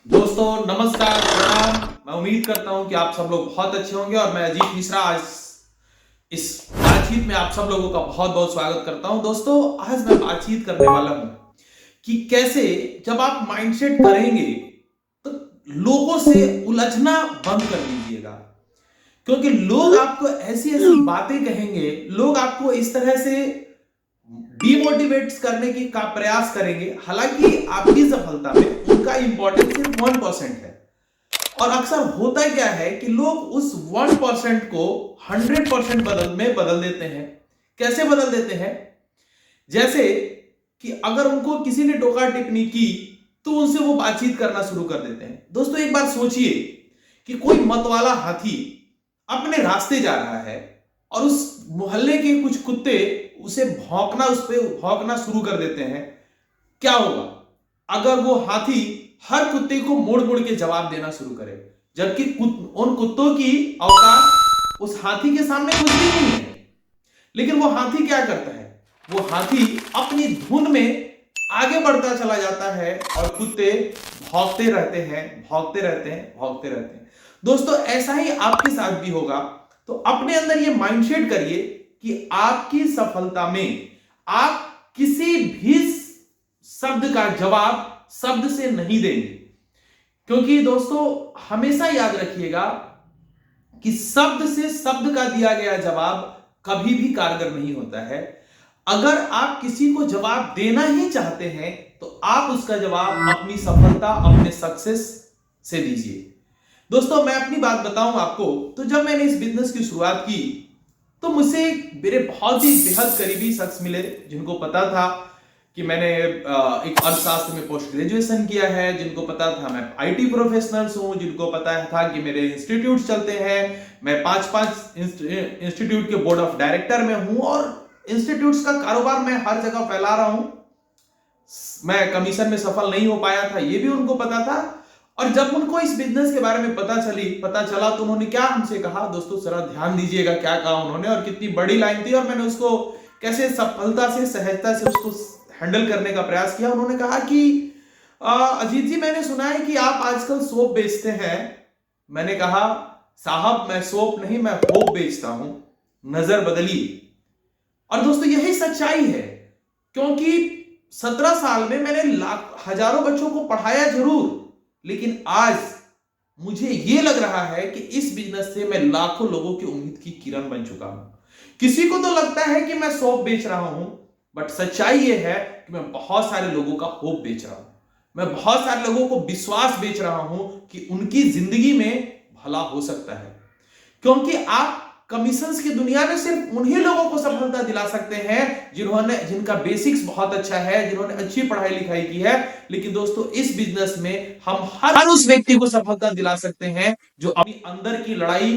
दोस्तों नमस्कार प्रणाम। मैं उम्मीद करता हूं कि आप सब लोग बहुत अच्छे होंगे और मैं अजीत मिश्रा आज इस बातचीत में आप सब लोगों का बहुत बहुत स्वागत करता हूं। दोस्तों आज मैं बातचीत करने वाला हूं कि कैसे जब आप माइंडसेट करेंगे तो लोगों से उलझना बंद कर दीजिएगा, क्योंकि लोग आपको ऐसी ऐसी बातें कहेंगे, लोग आपको इस तरह से डिमोटिवेट करने की का प्रयास करेंगे। हालांकि आपकी सफलता में उनका इंपॉर्टेंस सिर्फ 1% है और अक्सर होता क्या है कि लोग उस 1% को 100% बदल देते हैं। कैसे बदल देते हैं? जैसे कि अगर उनको किसी ने टोका टिप्पणी की तो उनसे वो बातचीत करना शुरू कर देते हैं। दोस्तों एक बार सोचिए कि कोई मतवाला हाथी अपने रास्ते जा रहा है और उस मोहल्ले के कुछ कुत्ते उस पे भौंकना शुरू कर देते हैं। क्या होगा अगर वो हाथी हर कुत्ते को मोड़ मोड़ के जवाब देना शुरू करे, जबकि उन कुत्तों की औकात उस हाथी के सामने कुछ भी नहीं है। लेकिन वो हाथी क्या करता है? वो हाथी अपनी धुन में आगे बढ़ता चला जाता है और कुत्ते भौंकते रहते हैं, भौंकते रहते हैं, भौंकते रहते हैं। दोस्तों ऐसा ही आपके साथ भी होगा। तो अपने अंदर ये माइंडसेट करिए कि आपकी सफलता में आप किसी भी शब्द का जवाब शब्द से नहीं देंगे, क्योंकि दोस्तों हमेशा याद रखिएगा कि शब्द से शब्द का दिया गया जवाब कभी भी कारगर नहीं होता है। अगर आप किसी को जवाब देना ही चाहते हैं तो आप उसका जवाब अपनी सफलता, अपने सक्सेस से दीजिए। दोस्तों मैं अपनी बात बताऊं आपको, तो जब मैंने इस बिजनेस की शुरुआत की तो मुझसे मेरे बहुत ही बेहद करीबी शख्स मिले, जिनको पता था कि मैंने एक अर्थशास्त्र में पोस्ट ग्रेजुएशन किया है, जिनको पता था मैं आईटी प्रोफेशनल्स हूं, जिनको पता था कि मेरे इंस्टीट्यूट चलते हैं, मैं 5 इंस्टीट्यूट के बोर्ड ऑफ डायरेक्टर में हूं और इंस्टीट्यूट्स का कारोबार मैं हर जगह फैला रहा हूं। मैं कमीशन में सफल नहीं हो पाया था, ये भी उनको पता था। और जब उनको इस बिजनेस के बारे में पता चला तो उन्होंने क्या हमसे कहा, दोस्तों जरा ध्यान दीजिएगा क्या कहा उन्होंने और कितनी बड़ी लाइन थी और मैंने उसको कैसे सफलता से, सहजता से उसको हैंडल करने का प्रयास किया। उन्होंने कहा कि अजीत जी, मैंने सुना है कि आप आजकल सोप बेचते हैं। मैंने कहा साहब मैं सोप नहीं, मैं होप बेचता हूं, नजर बदलिए। और दोस्तों यही सच्चाई है, क्योंकि 17 साल में मैंने हजारों बच्चों को पढ़ाया जरूर, लेकिन आज मुझे यह लग रहा है कि इस बिजनेस से मैं लाखों लोगों की उम्मीद की किरण बन चुका हूं। किसी को तो लगता है कि मैं सोप बेच रहा हूं, बट सच्चाई यह है कि मैं बहुत सारे लोगों का होप बेच रहा हूं। मैं बहुत सारे लोगों को विश्वास बेच रहा हूं कि उनकी जिंदगी में भला हो सकता है। क्योंकि आप कमीशंस की दुनिया में सिर्फ उन्हीं लोगों को सफलता दिला सकते हैं जिनका बेसिक्स बहुत अच्छा है, जिन्होंने अच्छी पढ़ाई लिखाई की है। लेकिन दोस्तों इस बिजनेस में हम हर उस व्यक्ति को सफलता दिला सकते हैं जो अपनी अंदर की लड़ाई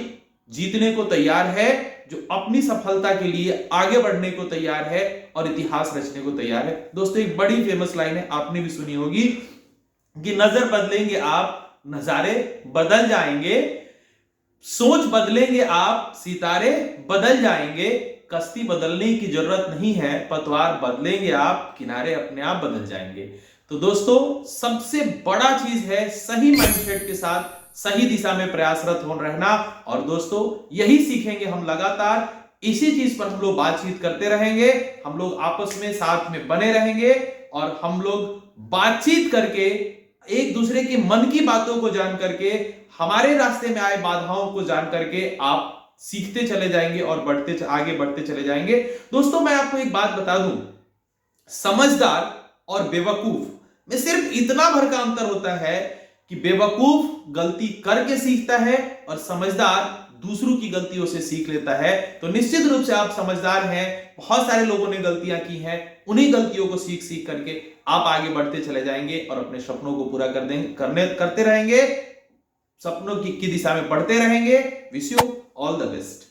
जीतने को तैयार है, जो अपनी सफलता के लिए आगे बढ़ने को तैयार है और इतिहास रचने को तैयार है। दोस्तों एक बड़ी फेमस लाइन है, आपने भी सुनी होगी कि नजर बदलेंगे आप, नजारे बदल जाएंगे, सोच बदलेंगे आप, सितारे बदल जाएंगे, कश्ती बदलने की जरूरत नहीं है, पतवार बदलेंगे आप, किनारे अपने आप बदल जाएंगे। तो दोस्तों सबसे बड़ा चीज है सही माइंडसेट के साथ सही दिशा में प्रयासरत हो रहना। और दोस्तों यही सीखेंगे हम लगातार, इसी चीज पर हम लोग बातचीत करते रहेंगे, हम लोग आपस में साथ में बने रहेंगे और हम लोग बातचीत करके एक दूसरे के मन की बातों को जान करके, हमारे रास्ते में आए बाधाओं को जान करके आप सीखते चले जाएंगे और आगे बढ़ते चले जाएंगे। दोस्तों मैं आपको एक बात बता दूं, समझदार और बेवकूफ में सिर्फ इतना भर का अंतर होता है कि बेवकूफ गलती करके सीखता है और समझदार दूसरों की गलतियों से सीख लेता है। तो निश्चित रूप से आप समझदार हैं, बहुत सारे लोगों ने गलतियां की हैं, उन्हीं गलतियों को सीख सीख करके आप आगे बढ़ते चले जाएंगे और अपने सपनों को पूरा करते रहेंगे, सपनों की दिशा में बढ़ते रहेंगे। Wish you all the best.